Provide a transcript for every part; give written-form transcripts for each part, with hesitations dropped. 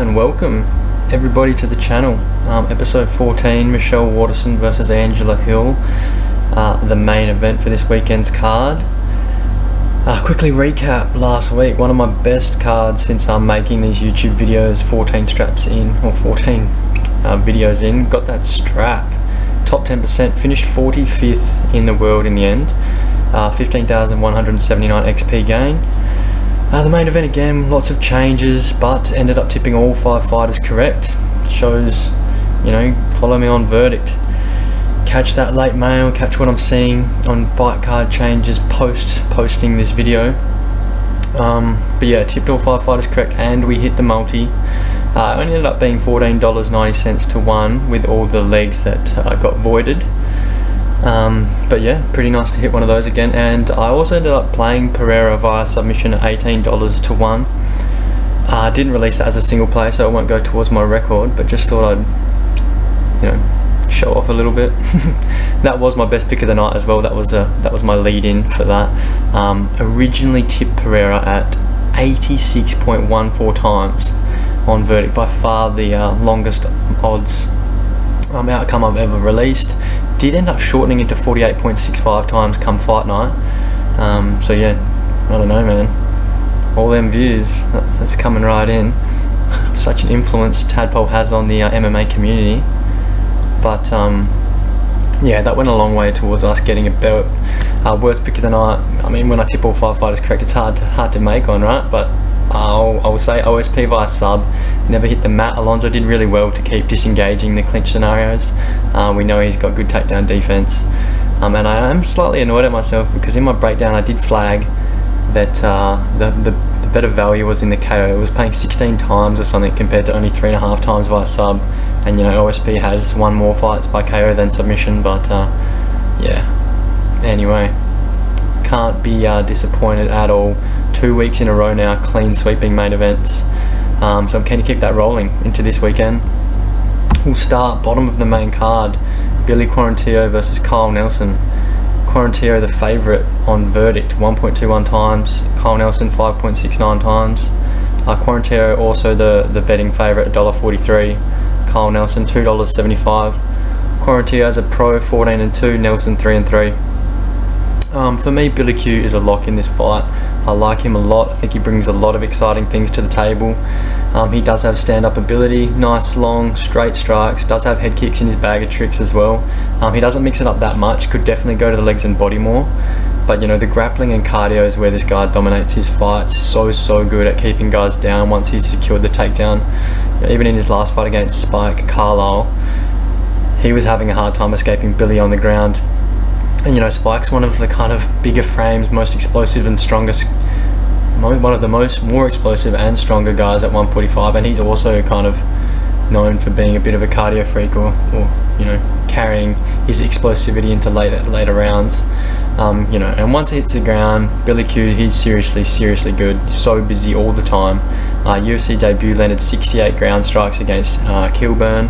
and welcome everybody to the channel. Episode 14, Michelle Waterson versus Angela Hill, the main event for this weekend's card. Quickly recap last week, one of my best cards since I'm making these YouTube videos, 14 straps in, or 14 videos in, got that strap. Top 10%, finished 45th in the world in the end, 15,179 XP gain. The main event again, lots of changes, but ended up tipping all 5 fighters correct. Shows, follow me on verdict. Catch that late mail, catch what I'm seeing on fight card changes posting this video. But yeah, tipped all 5 fighters correct and we hit the multi. It only ended up being $14.90 to 1 with all the legs that got voided. But yeah, pretty nice to hit one of those again. And I also ended up playing Pereira via submission at $18 to 1. I didn't release that as a single play, so it won't go towards my record, but just thought I'd show off a little bit. That was my best pick of the night as well. That was my lead in for that. Originally tipped Pereira at 86.14 times on verdict, by far the longest odds outcome I've ever released. Did end up shortening into 48.65 times come fight night. So yeah, I don't know, man. All them views, that's coming right in. Such an influence Tadpole has on the MMA community. But yeah, that went a long way towards us getting a belt. Worst pick of the night. I mean, when I tip all 5 fighters correct, it's hard to make one, right? But I will say OSP via sub, never hit the mat. Alonso did really well to keep disengaging the clinch scenarios. We know he's got good takedown defense. And I am slightly annoyed at myself because in my breakdown I did flag that the better value was in the KO. It was paying 16 times or something compared to only 3.5 times via sub. And OSP has won more fights by KO than submission, but yeah. Anyway, can't be disappointed at all. 2 weeks in a row now, clean sweeping main events. So I'm keen to keep that rolling into this weekend. We'll start bottom of the main card, Billy Quarantio versus Kyle Nelson. Quarantio the favourite on verdict, 1.21 times. Kyle Nelson 5.69 times. Quarantio also the betting favourite, $1.43. Kyle Nelson $2.75. Quarantio as a pro, 14-2. Nelson 3-3. For me, Billy Q is a lock in this fight. I like him a lot. I think he brings a lot of exciting things to the table. He does have stand-up ability, nice long straight strikes, does have head kicks in his bag of tricks as well. He doesn't mix it up that much, could definitely go to the legs and body more. But the grappling and cardio is where this guy dominates his fights. So good at keeping guys down once he's secured the takedown. Even in his last fight against Spike Carlisle, he was having a hard time escaping Billy on the ground. And Spike's one of the kind of bigger frames, most explosive and strongest, one of the more explosive and stronger guys at 145, and he's also kind of known for being a bit of a cardio freak, or carrying his explosivity into later rounds. And once he hits the ground, Billy Q, he's seriously good. So busy all the time. UFC debut landed 68 ground strikes against Kilburn.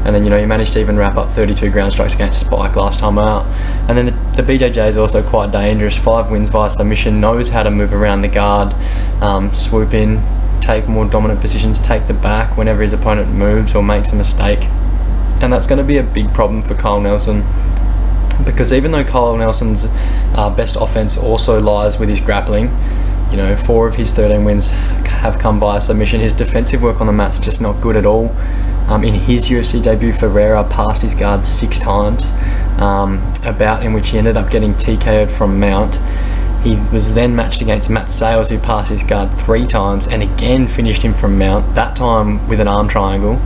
And then, he managed to even wrap up 32 ground strikes against Spike last time out. And then the BJJ is also quite dangerous. 5 wins via submission, knows how to move around the guard, swoop in, take more dominant positions, take the back whenever his opponent moves or makes a mistake. And that's going to be a big problem for Kyle Nelson. Because even though Kyle Nelson's best offense also lies with his grappling, 4 of his 13 wins have come via submission. His defensive work on the mat's just not good at all. In his UFC debut, Ferreira passed his guard 6 times, a bout in which he ended up getting TKO'd from mount. He was then matched against Matt Sales, who passed his guard 3 times and again finished him from mount, that time with an arm triangle.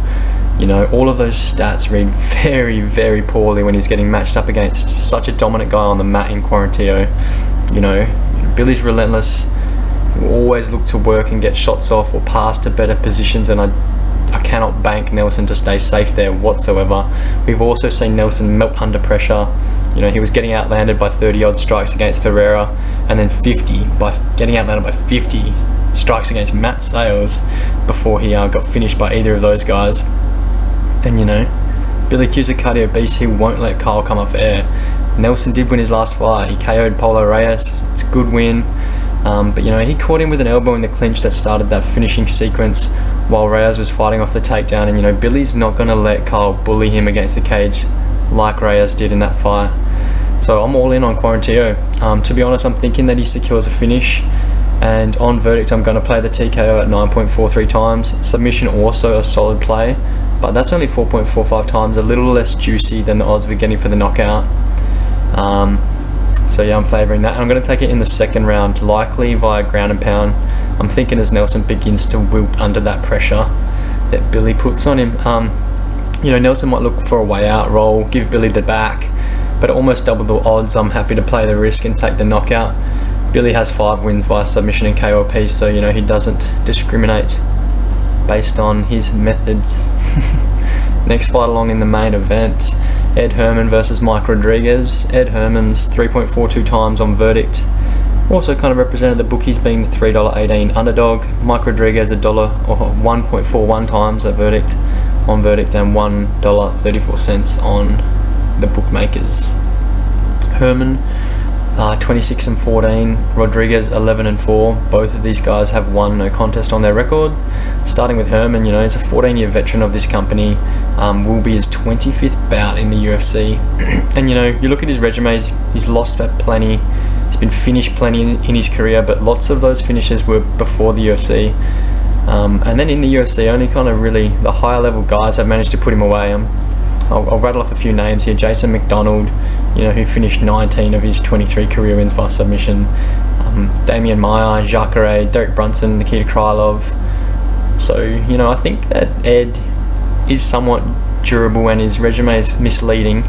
All of those stats read very poorly when he's getting matched up against such a dominant guy on the mat in Quarantio. Billy's relentless. He will always look to work and get shots off or pass to better positions, and I cannot bank Nelson to stay safe there whatsoever. We've also seen Nelson melt under pressure. He was getting outlanded by 30 odd strikes against Ferreira, and then getting outlanded by 50 strikes against Matt Sales before he got finished by either of those guys. And Billy Q's a cardio beast. He won't let Kyle come up for air. Nelson did win his last fight. He KO'd Polo Reyes. It's a good win. But he caught him with an elbow in the clinch that started that finishing sequence while Reyes was fighting off the takedown, and you know, Billy's not going to let Kyle bully him against the cage like Reyes did in that fight. So I'm all in on Quarantio. To be honest, I'm thinking that he secures a finish, and on verdict I'm going to play the TKO at 9.43 times. Submission also a solid play, but that's only 4.45 times, a little less juicy than the odds we're getting for the knockout. So yeah, I'm favouring that. I'm going to take it in the second round, likely via ground and pound. I'm thinking as Nelson begins to wilt under that pressure that Billy puts on him. You know, Nelson might look for a way out roll, give Billy the back, but at almost double the odds, I'm happy to play the risk and take the knockout. Billy has 5 wins via submission and KO apiece, so you know, he doesn't discriminate based on his methods. Next fight along in the main event, Ed Herman versus Mike Rodriguez. Ed Herman's 3.42 times on verdict. Also kind of represented the bookies being the $3.18 underdog. Mike Rodriguez $1 or 1.41 times at verdict, on verdict, and $1.34 on the bookmakers. Herman 26-14, Rodriguez 11-4. Both of these guys have won no contest on their record. Starting with Herman, you know, he's a 14-year veteran of this company. Will be his 25th bout in the UFC. And you know, you look at his resumes, he's lost plenty, he's been finished plenty in his career, but lots of those finishes were before the UFC. And then in the UFC, only kind of really the higher level guys have managed to put him away. I'll rattle off a few names here. Jason McDonald, you know, who finished 19 of his 23 career wins by submission. Damian Maia, Jacare, Derek Brunson, Nikita Krylov. So, you know, I think that Ed is somewhat durable and his resume is misleading.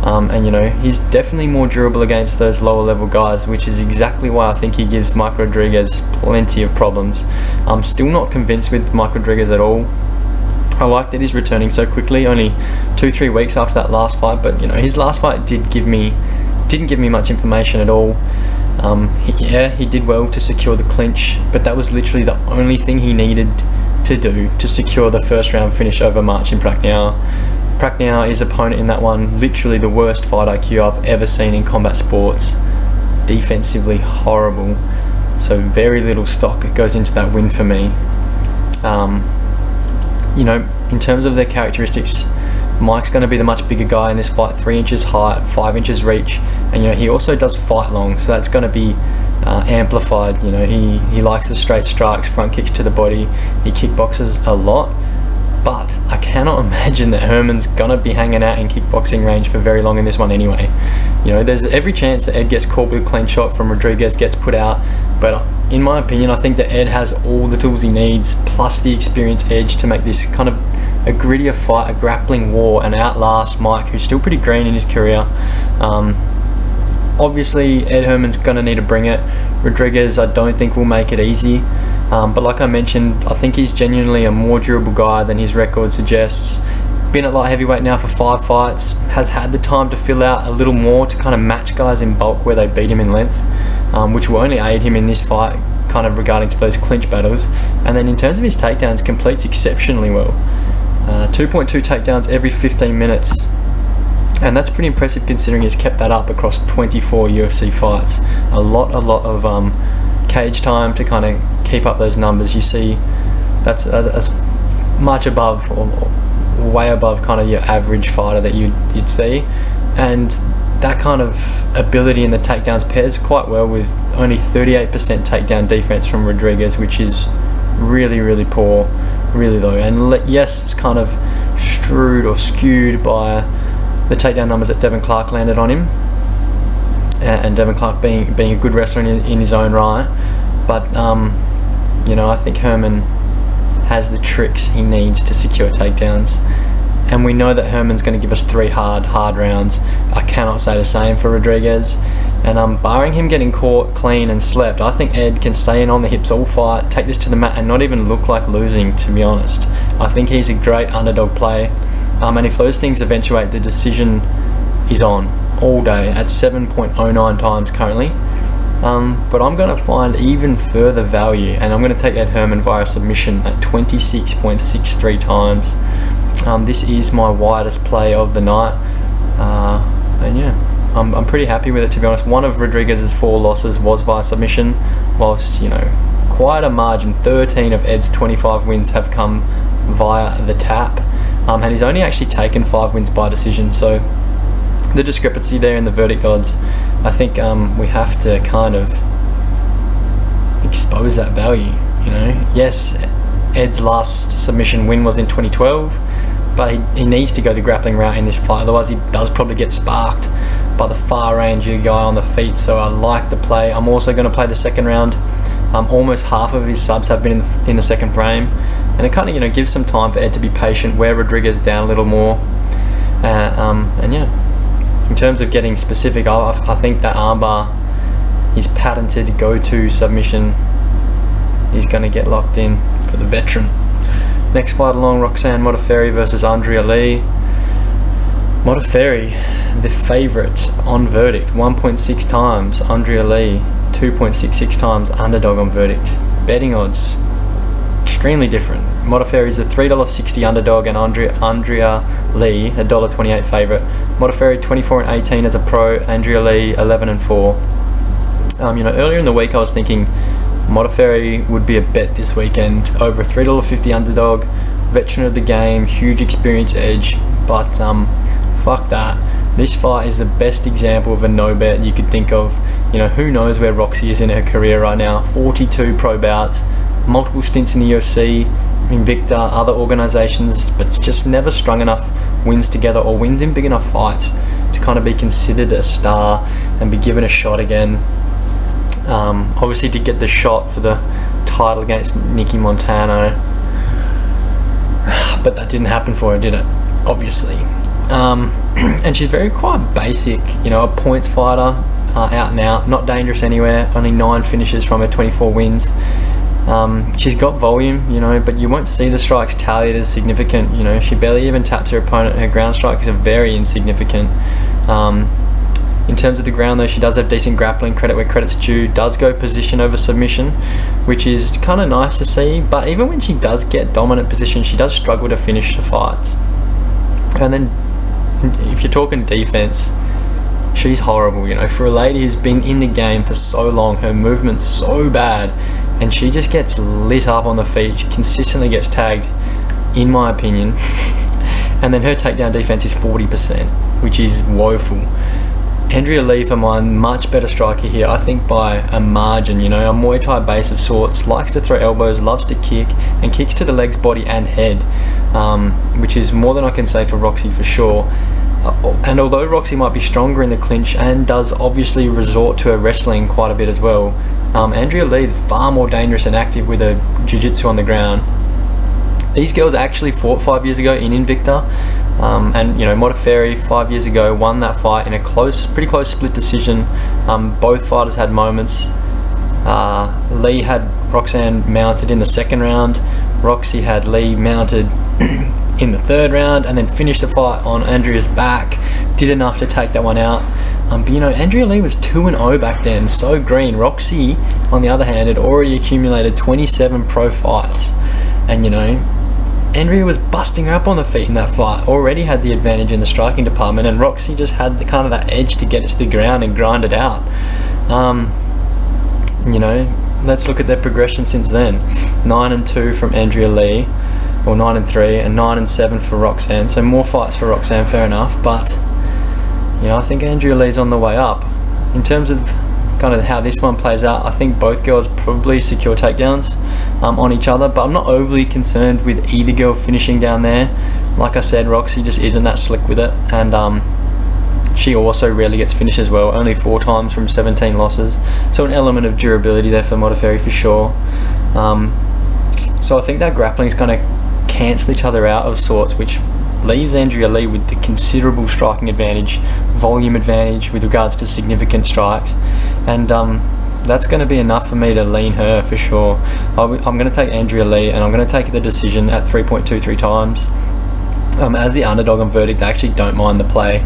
And you know, he's definitely more durable against those lower level guys, which is exactly why I think he gives Mike Rodriguez plenty of problems. I'm still not convinced with Mike Rodriguez at all. I like that he's returning so quickly, only 2-3 weeks after that last fight, but you know, his last fight didn't give me much information at all. He did well to secure the clinch, but that was literally the only thing he needed to do to secure the first round finish over Marcin Prachnio. Prachnio, his opponent in that one, literally the worst fight IQ I've ever seen in combat sports. Defensively horrible. So very little stock goes into that win for me. You know, in terms of their characteristics, Mike's going to be the much bigger guy in this fight, 3 inches height, 5 inches reach, and you know, he also does fight long, so that's going to be amplified. You know, he likes the straight strikes, front kicks to the body, he kickboxes a lot, but I cannot imagine that Herman's going to be hanging out in kickboxing range for very long in this one anyway. You know, there's every chance that Ed gets caught with a clean shot from Rodriguez, gets put out, but in my opinion, I think that Ed has all the tools he needs, plus the experience edge to make this kind of a grittier fight, a grappling war, and outlast Mike, who's still pretty green in his career. Obviously, Ed Herman's going to need to bring it. Rodriguez, I don't think will make it easy. But like I mentioned, I think he's genuinely a more durable guy than his record suggests. Been at light heavyweight now for 5 fights, has had the time to fill out a little more to kind of match guys in bulk where they beat him in length, which will only aid him in this fight, kind of regarding to those clinch battles. And then in terms of his takedowns, completes exceptionally well. 2.2 takedowns every 15 minutes. And that's pretty impressive considering he's kept that up across 24 UFC fights. A lot of cage time to kind of keep up those numbers. You see, that's much above or way above kind of your average fighter that you'd see, and that kind of ability in the takedowns pairs quite well with only 38% takedown defense from Rodriguez, which is really poor, really low. And yes, it's kind of strewed or skewed by the takedown numbers that Devin Clark landed on him, and Devin Clark being a good wrestler in his own right, but you know, I think Herman has the tricks he needs to secure takedowns, and we know that Herman's going to give us 3 hard rounds. I cannot say the same for Rodriguez, and barring him getting caught clean and slept, I think Ed can stay in on the hips all fight, take this to the mat, and not even look like losing, to be honest. I think he's a great underdog play, and if those things eventuate, the decision is on all day at 7.09 times currently. But I'm going to find even further value, and I'm going to take Ed Herman via submission at 26.63 times. This is my widest play of the night, and yeah, I'm pretty happy with it, to be honest. One of Rodriguez's 4 losses was via submission, whilst, you know, quite a margin. 13 of Ed's 25 wins have come via the tap, and he's only actually taken 5 wins by decision. So the discrepancy there in the verdict odds, I think we have to kind of expose that value. You know, yes, Ed's last submission win was in 2012, but he needs to go the grappling route in this fight, otherwise he does probably get sparked by the far rangier guy on the feet. So I like the play. I'm also going to play the second round. Almost half of his subs have been in the second frame, and it kind of, you know, gives some time for Ed to be patient, wear Rodriguez down a little more, and yeah, in terms of getting specific, I think that armbar, his patented go-to submission, is going to get locked in for the veteran. Next fight along, Roxanne Motherfury versus Andrea Lee. Motherfury, the favourite on verdict, 1.6 times. Andrea Lee, 2.66 times underdog on verdict. Betting odds, extremely different. Motherfury is a $3.60 underdog, and Andrea Lee, a $1.28 favourite. Motherfury 24-18 as a pro. Andrea Lee 11-4. You know, earlier in the week I was thinking Motherfury would be a bet this weekend over a $3.50 underdog, veteran of the game, huge experience edge, but fuck that. This fight is the best example of a no bet you could think of. You know, who knows where Roxy is in her career right now. 42 pro bouts, multiple stints in the UFC, Invicta, other organisations, but it's just never strung enough wins together or wins in big enough fights to kind of be considered a star and be given a shot again. Obviously to get the shot for the title against Nikki Montano, but that didn't happen for her, did it? Obviously. And she's very quite basic, you know, a points fighter, out and out, not dangerous anywhere, only 9 finishes from her 24 wins. She's got volume, you know, but you won't see the strikes tallied as significant. You know, she barely even taps her opponent. Her ground strikes are very insignificant. In terms of the ground though, she does have decent grappling, credit where credit's due, does go position over submission, which is kind of nice to see, but even when she does get dominant position, she does struggle to finish the fights. And then if you're talking defense, she's horrible, you know, for a lady who's been in the game for so long, her movement's so bad, and she just gets lit up on the feet. She consistently gets tagged, in my opinion, and then her takedown defense is 40%, which is woeful. Andrea Lee, for mine, much better striker here, I think by a margin. You know, a Muay Thai base of sorts, likes to throw elbows, loves to kick, and kicks to the legs, body and head, which is more than I can say for Roxy for sure. And although Roxy might be stronger in the clinch and does obviously resort to her wrestling quite a bit as well, Andrea Lee is far more dangerous and active with her jiu-jitsu on the ground. These girls actually fought 5 years ago in Invicta, and you know, Motterfury 5 years ago won that fight in a pretty close split decision. Both fighters had moments. Lee had Roxanne mounted in the second round. Roxy had Lee mounted in the third round, and then finished the fight on Andrea's back. Did enough to take that one out. But you know, Andrea Lee was 2-0 back then, so green. Roxy, on the other hand, had already accumulated 27 pro fights, and you know, Andrea was busting her up on the feet in that fight, already had the advantage in the striking department, and Roxy just had the kind of that edge to get it to the ground and grind it out. You know, let's look at their progression since then. 9-2 from Andrea Lee, or 9-3, and 9-7 for Roxanne. So more fights for Roxanne, fair enough, but you know, I think Andrea Lee's on the way up. In terms of kind of how this one plays out, I think both girls probably secure takedowns on each other, but I'm not overly concerned with either girl finishing down there. Like I said, Roxy just isn't that slick with it, and she also rarely gets finished as well, only 4 times from 17 losses, so an element of durability there for Motterfury for sure. So I think that grappling is going to cancel each other out of sorts, which leaves Andrea Lee with the considerable striking advantage, volume advantage with regards to significant strikes, and that's going to be enough for me to lean her for sure. I'm going to take Andrea Lee, and I'm going to take the decision at 3.23 times. As the underdog on verdict, I actually don't mind the play.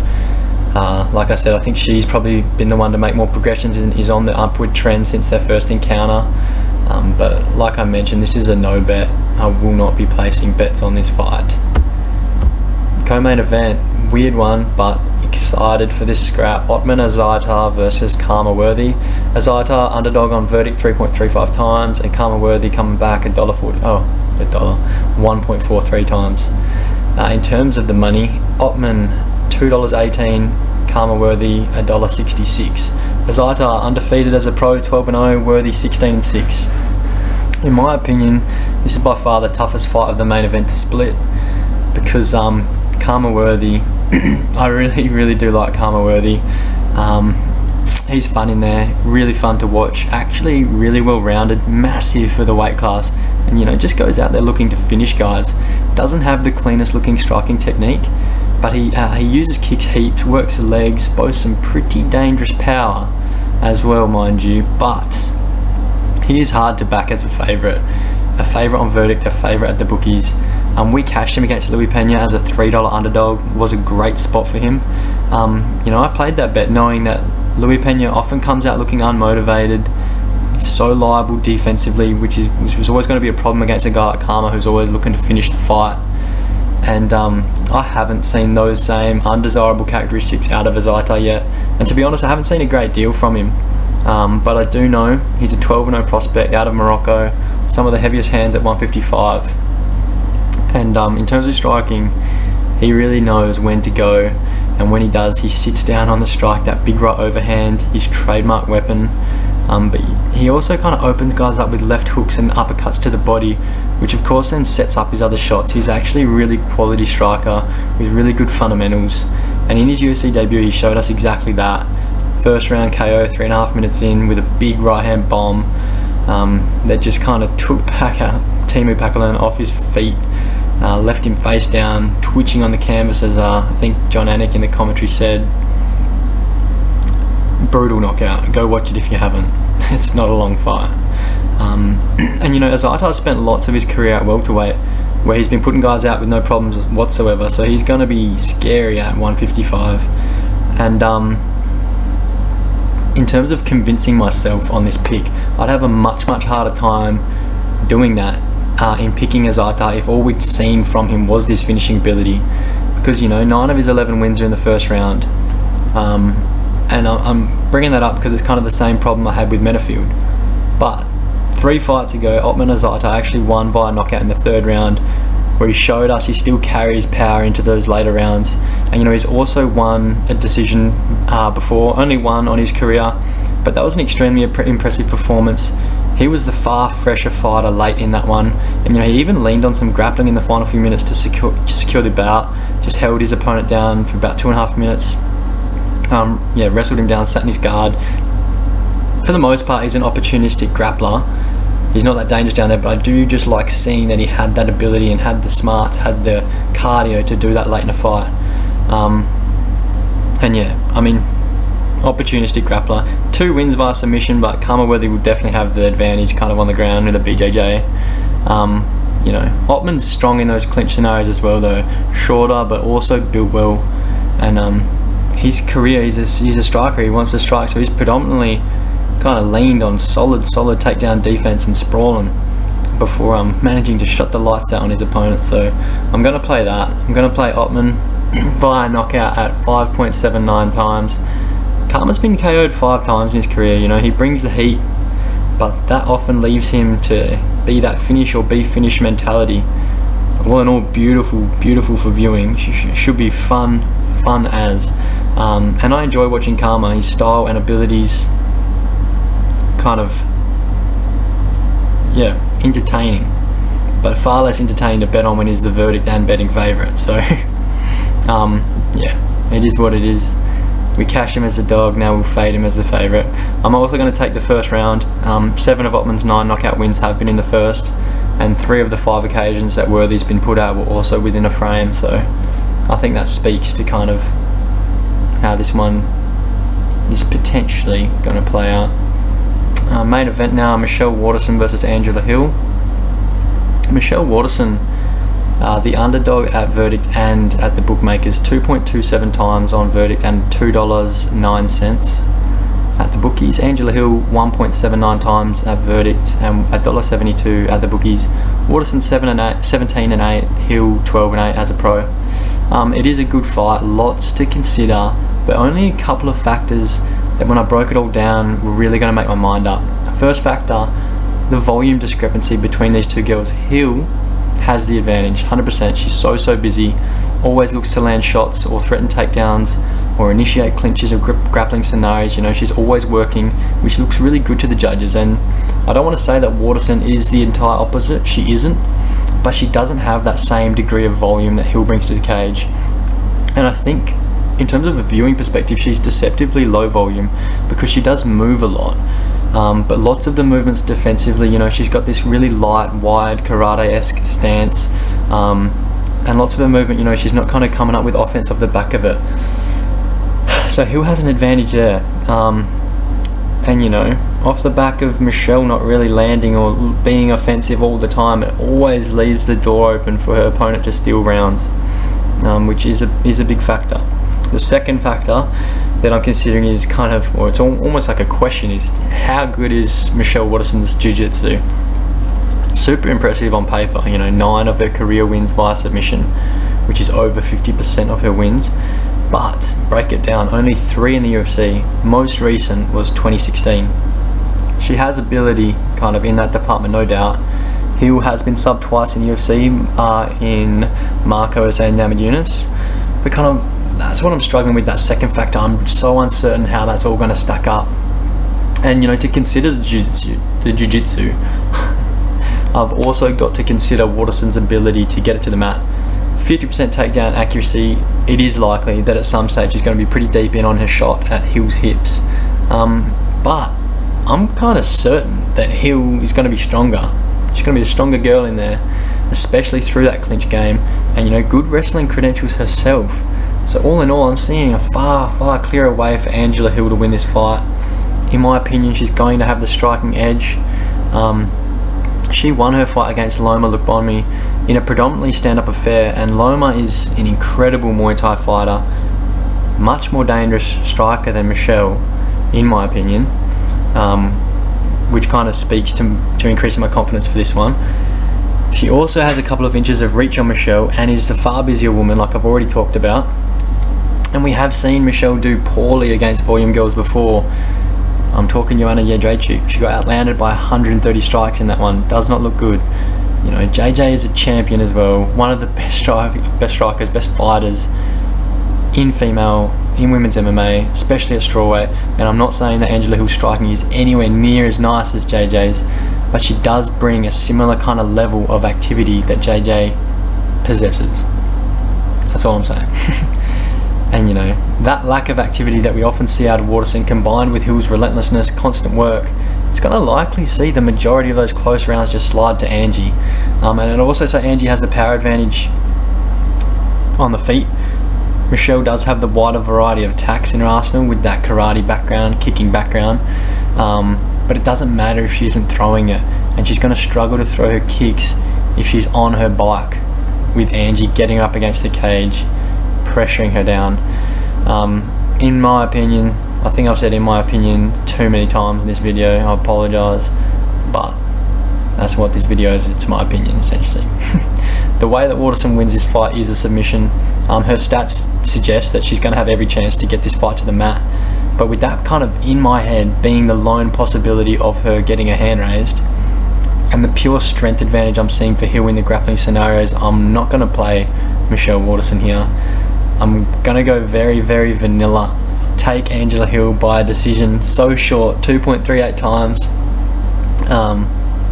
Like I said, I think she's probably been the one to make more progressions and is on the upward trend since their first encounter. But like I mentioned, this is a no bet. I will not be placing bets on this fight. Co-main event, weird one, but excited for this scrap. Ottman Zeita versus Karma Worthy. Zeita underdog on verdict 3.35 times, and Karma Worthy coming back $1.40. Oh, $1.43 times. In terms of the money, Ottman $2.18, Karma Worthy $1.66. Zeita undefeated as a pro, 12-0, Worthy 16-6. In my opinion, this is by far the toughest fight of the main event to split, because Karma Worthy, I really do like Karma Worthy. He's fun in there, really fun to watch, actually really well rounded, massive for the weight class, and you know, just goes out there looking to finish guys. Doesn't have the cleanest looking striking technique, but he uses kicks heaps, works the legs, boasts some pretty dangerous power as well, mind you, but he is hard to back as a favourite on verdict, a favourite at the bookies. We cashed him against Louis Pena as a $3 underdog. Was a great spot for him. You know, I played that bet knowing that Louis Pena often comes out looking unmotivated. He's so liable defensively, which was always going to be a problem against a guy like Karma, who's always looking to finish the fight. And I haven't seen those same undesirable characteristics out of Zeita yet. And to be honest, I haven't seen a great deal from him. But I do know he's a 12-0 prospect out of Morocco, some of the heaviest hands at 155. And in terms of striking, he really knows when to go, and when he does, he sits down on the strike, that big right overhand, his trademark weapon. But he also kind of opens guys up with left hooks and uppercuts to the body, which of course then sets up his other shots. He's actually a really quality striker with really good fundamentals, and in his UFC debut he showed us exactly that. First round KO 3.5 minutes in with a big right hand bomb that just kind of took Teemu Packalén off his feet. Left him face down, twitching on the canvas, as I think John Anik in the commentary said. Brutal knockout. Go watch it if you haven't. It's not a long fight. And you know, Zeita spent lots of his career at welterweight, where he's been putting guys out with no problems whatsoever, so he's going to be scary at 155. And in terms of convincing myself on this pick, I'd have a much harder time doing that in picking Zeita if all we'd seen from him was this finishing ability, because you know, 9 of his 11 wins are in the first round. And I'm bringing that up because it's kind of the same problem I had with Menafield. But 3 fights ago, Ottman Zeita actually won by a knockout in the 3rd round, where he showed us he still carries power into those later rounds. And you know, he's also won a decision before, only one on his career, but that was an extremely impressive performance. He was the far fresher fighter late in that one, and you know, he even leaned on some grappling in the final few minutes to secure the bout. Just held his opponent down for about 2.5 minutes. Wrestled him down, sat in his guard. For the most part, he's an opportunistic grappler. He's not that dangerous down there, but I do just like seeing that he had that ability and had the smarts, had the cardio to do that late in a fight. And yeah, I mean, opportunistic grappler. 2 wins via submission, but Karma Worthy will definitely have the advantage kind of on the ground with a BJJ. You know, Ottman's strong in those clinch scenarios as well though. Shorter, but also built well. And his career, he's a striker, he wants to strike, so he's predominantly kind of leaned on solid takedown defense and sprawling before managing to shut the lights out on his opponent. So I'm going to play that. I'm going to play Ottman via knockout at 5.79 times. Karma's been KO'd 5 times in his career. You know, he brings the heat, but that often leaves him to be that finish or be finished mentality. All in all, beautiful for viewing. Should be fun as. And I enjoy watching Karma. His style and abilities kind of, entertaining, but far less entertaining to bet on when he's the verdict and betting favourite. So it is what it is. We cash him as a dog, now we'll fade him as the favourite. I'm also going to take the first round. 7 of Ottman's 9 knockout wins have been in the first, and 3 of the 5 occasions that Worthy's been put out were also within a frame, so I think that speaks to kind of how this one is potentially going to play out. Main event now, Michelle Waterson versus Angela Hill. Michelle Waterson, the underdog at verdict and at the bookmakers, 2.27 times on verdict and $2.09 at the bookies. Angela Hill 1.79 times at verdict and $1.72 at the bookies. Waterson 17 and 8, Hill 12 and 8 as a pro. It is a good fight, lots to consider, but only a couple of factors that when I broke it all down were really going to make my mind up. First factor, the volume discrepancy between these two girls. Hill has the advantage, 100%. She's so busy, always looks to land shots or threaten takedowns or initiate clinches or grappling scenarios. You know, she's always working, which looks really good to the judges. And I don't want to say that Waterson is the entire opposite, she isn't, but she doesn't have that same degree of volume that Hill brings to the cage. And I think in terms of a viewing perspective, she's deceptively low volume because she does move a lot. But lots of the movements defensively, you know, she's got this really light, wide, karate-esque stance, and lots of her movement, you know, she's not kind of coming up with offense off the back of it. So Hill has an advantage there. And, you know, off the back of Michelle not really landing or being offensive all the time, it always leaves the door open for her opponent to steal rounds, which is a big factor. The second factor that I'm considering is kind of, or it's almost like a question, is how good is Michelle Waterson's Jiu-Jitsu? Super impressive on paper, you know, 9 of her career wins via submission, which is over 50% of her wins. But break it down, only 3 in the UFC. Most recent was 2016. She has ability kind of in that department, no doubt. Hill has been subbed twice in the UFC, in Marcos and Namajunas, but kind of that's what I'm struggling with, that second factor. I'm so uncertain how that's all going to stack up. And, you know, to consider the jiu-jitsu, I've also got to consider Waterson's ability to get it to the mat. 50% takedown accuracy, it is likely that at some stage she's going to be pretty deep in on her shot at Hill's hips. But I'm kind of certain that Hill is going to be stronger. She's going to be the stronger girl in there, especially through that clinch game, and, you know, good wrestling credentials herself. So all in all, I'm seeing a far clearer way for Angela Hill to win this fight. In my opinion, she's going to have the striking edge. She won her fight against Loma Lukbonmi in a predominantly stand-up affair, and Loma is an incredible Muay Thai fighter, much more dangerous striker than Michelle, in my opinion, which kind of speaks to increasing my confidence for this one. She also has a couple of inches of reach on Michelle and is the far busier woman, like I've already talked about. And we have seen Michelle do poorly against volume girls before. I'm talking Joanna Jędrzejczyk. She got outlanded by 130 strikes in that one. Does not look good. You know, JJ is a champion as well. One of the best strikers, best fighters in women's MMA, especially at strawweight. And I'm not saying that Angela Hill's striking is anywhere near as nice as JJ's, but she does bring a similar kind of level of activity that JJ possesses. That's all I'm saying. And, you know, that lack of activity that we often see out of Waterson, combined with Hill's relentlessness, constant work, it's going to likely see the majority of those close rounds just slide to Angie. And I'd also say Angie has the power advantage on the feet. Michelle does have the wider variety of attacks in her arsenal with that karate background, kicking background. But it doesn't matter if she isn't throwing it, and she's going to struggle to throw her kicks if she's on her bike with Angie getting her up against the cage, pressuring her down. In my opinion, I think I've said in my opinion too many times in this video, I apologise, but that's what this video is, it's my opinion essentially. The way that Waterson wins this fight is a submission. Her stats suggest that she's going to have every chance to get this fight to the mat, but with that kind of in my head being the lone possibility of her getting her hand raised, and the pure strength advantage I'm seeing for Hill in the grappling scenarios, I'm not going to play Michelle Waterson here. I'm going to go very vanilla. Take Angela Hill by a decision, so short, 2.38 times.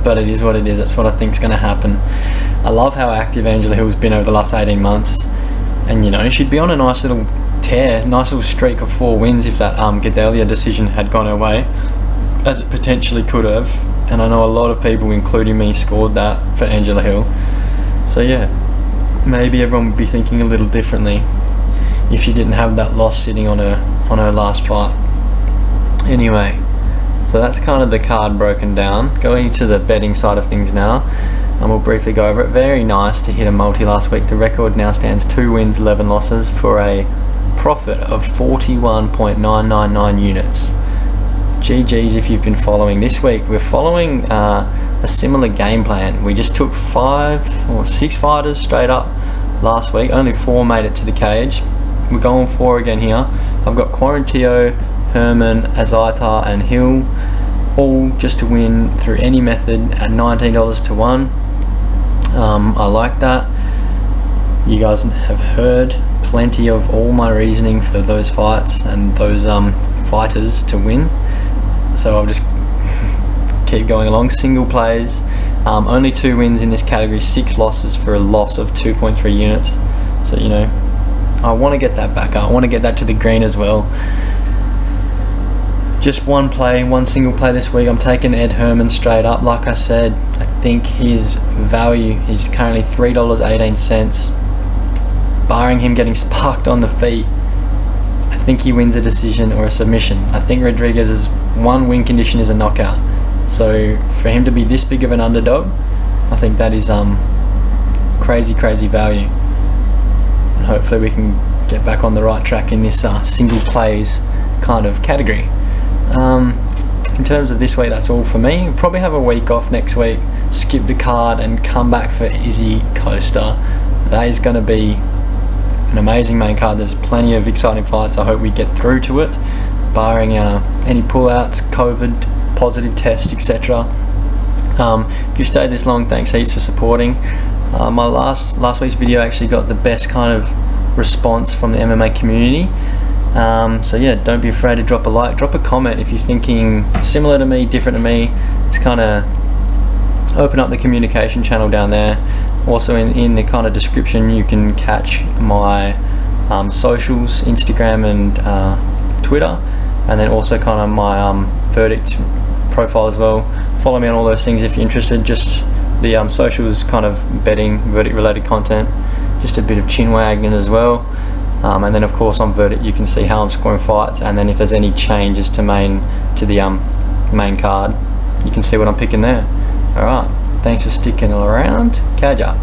But it is what it is. That's what I think is going to happen. I love how active Angela Hill's been over the last 18 months. And, you know, she'd be on a nice little tear, nice little streak of 4 wins if that Gedalia decision had gone her way, as it potentially could have. And I know a lot of people, including me, scored that for Angela Hill. So yeah, maybe everyone would be thinking a little differently if she didn't have that loss sitting on her last fight. Anyway, so that's kind of the card broken down. Going to the betting side of things now, and we'll briefly go over it. Very nice to hit a multi last week. The record now stands 2 wins, 11 losses for a profit of 41.999 units. GG's if you've been following. This week we're following a similar game plan. We just took 5 or 6 fighters straight up last week. Only 4 made it to the cage. We're going 4 again here. I've got Quarantio, Herman, Zeita and Hill, all just to win through any method at $19 to 1. I like that. You guys have heard plenty of all my reasoning for those fights and those fighters to win, so I'll just keep going along. Single plays, only 2 wins in this category, 6 losses for a loss of 2.3 units. So, you know, I want to get that back up. I want to get that to the green as well. Just one single play this week. I'm taking Ed Herman straight up. Like I said, I think his value is currently $3.18. Barring him getting sparked on the feet, I think he wins a decision or a submission. I think Rodriguez's 1 win condition is a knockout. So for him to be this big of an underdog, I think that is crazy value. And hopefully we can get back on the right track in this single plays kind of category. In terms of this week, that's all for me. We'll probably have a week off next week, skip the card and come back for Izzy Costa. That is going to be an amazing main card. There's plenty of exciting fights. I hope we get through to it, barring any pullouts, COVID positive tests, etc. If you stayed this long, thanks heaps for supporting. My last week's video actually got the best kind of response from the MMA community. So yeah, don't be afraid to drop a like, drop a comment if you're thinking similar to me, different to me. Just kind of open up the communication channel down there. Also in the kind of description you can catch my socials, Instagram and Twitter, and then also kind of my verdict profile as well. Follow me on all those things if you're interested. Just the socials, kind of betting, verdict related content, just a bit of chin wagging as well. And then of course on verdict you can see how I'm scoring fights, and then if there's any changes to the main card, you can see what I'm picking there. Alright, thanks for sticking around. Catch up.